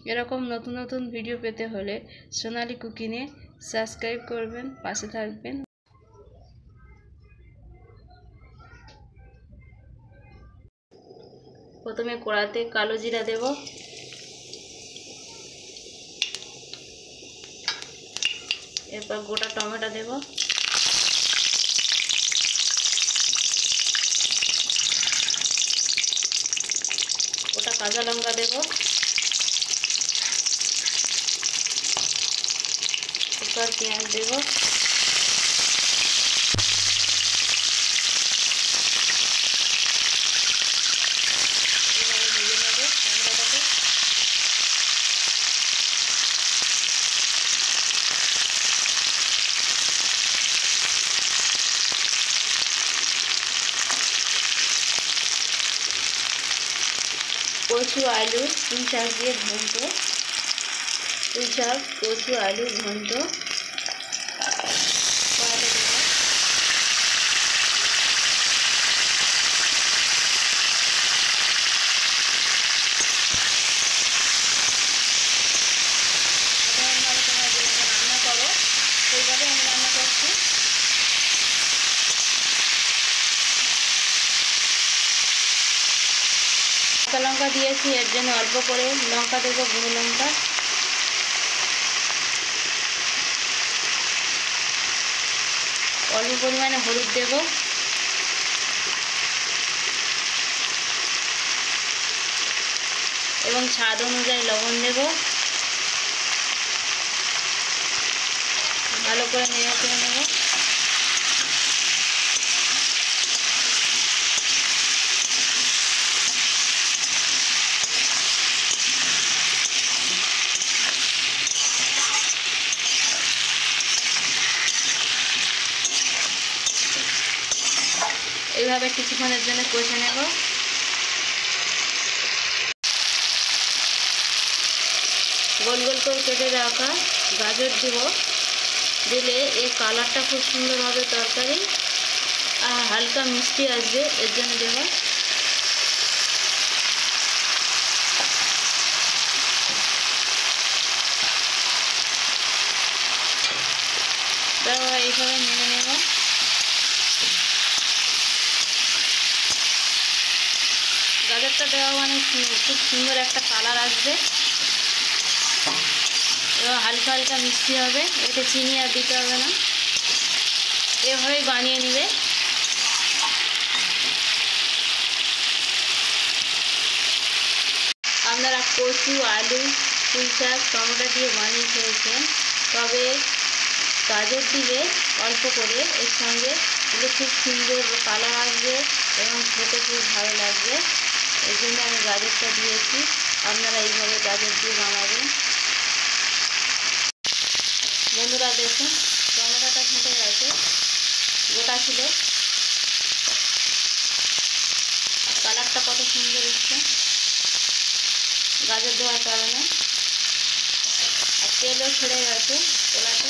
এরকম নতুন নতুন ভিডিও পেতে হলে সোনালী কুকিংয়ে সাবস্ক্রাইব করবেন, পাশে থাকবেন। প্রথমে কড়াতে কালো জিরা দেব, এরপর গোটা টমেটো দেব, গোটা কাঁচা লঙ্কা দেব, এরপর পেঁয়াজ দেব, এভাবে ভেজে নেব টমেটোটাকে। কচু আলু পুঁই শাক দিয়ে ঘন্ট, পুঁই শাক কচু আলু ঘন্ট কড়াতে দেব। সাধারণভাবে তোমরা যেভাবে রান্না করো সেইভাবে আমি রান্না করছি। কাঁচা লঙ্কা দিয়েছি, এর জন্য অল্প করে লঙ্কা দেবো, গুঁড়ো লঙ্কা। অল্প পরিমাণে হলুদ দেব, এবং স্বাদ অনুযায়ী লবণ দেব। ভালো করে নেড়ে চেড়ে নেব। এইভাবে কিছুক্ষণের জন্য কষে নেব। গোল গোল করে কেটে রাখা গাজর দেব, দিলে এর কালারটা খুব সুন্দর হবে তরকারি, আর হালকা মিষ্টি আসবে, এর জন্য দেব। এইভাবে নেড়ে নেব। গাজরটা দেওয়া মানে খুব সুন্দর একটা কালার আসবে এবং হালকা হালকা মিষ্টি হবে, এতে চিনি আর দিতে হবে না। এভাবেই বানিয়ে নেবে। আপনারা কচু আলু পুঁই শাক টমেটো দিয়ে বানিয়ে খেয়েছেন, তবে গাজর দিলে অল্প করে, এর সঙ্গে দিলে খুব সুন্দর কালার আসবে এবং খেতে খুব ভালো লাগবে। এই জন্য আমি গাজরটা দিয়েছি। আপনারা এইভাবে গাজর দিয়ে বানাবেন। বন্ধুরা দেখুন, টমেটোটা ফেটে গেছে, গোটা ছিল, আর কালারটা কত সুন্দর এসছে গাজর দেওয়ার কারণে। আর তেলও ছেড়ে গেছে, কড়াতে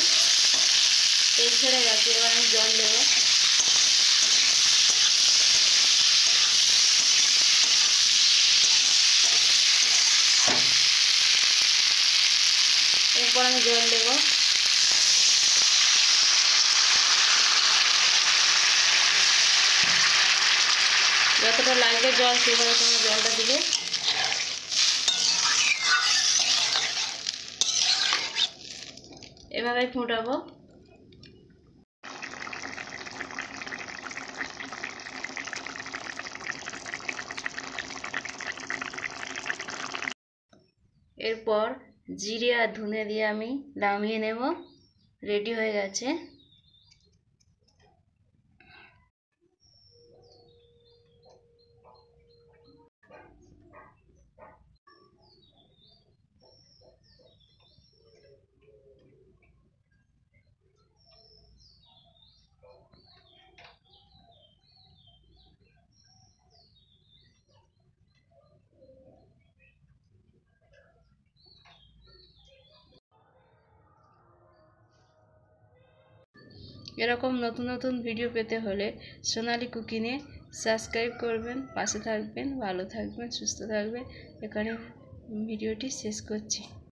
তেল ছেড়ে গেছে। এবার আমি জল দেব। এরপর আমি জল দেব। যতটা লাগবে জল সেভাবে তোমরা জলটা দিবে। এভাবে ফুটাবো। এরপর জিরে আর ধনে দিয়ে আমি নামিয়ে নেব। রেডি হয়ে গেছে। এরকম নতুন নতুন ভিডিও পেতে হলে সোনালী কুকিংয়ে সাবস্ক্রাইব করবেন, পাশে থাকবেন। ভালো থাকবেন, সুস্থ থাকবেন। এখানে ভিডিওটি শেষ করছি।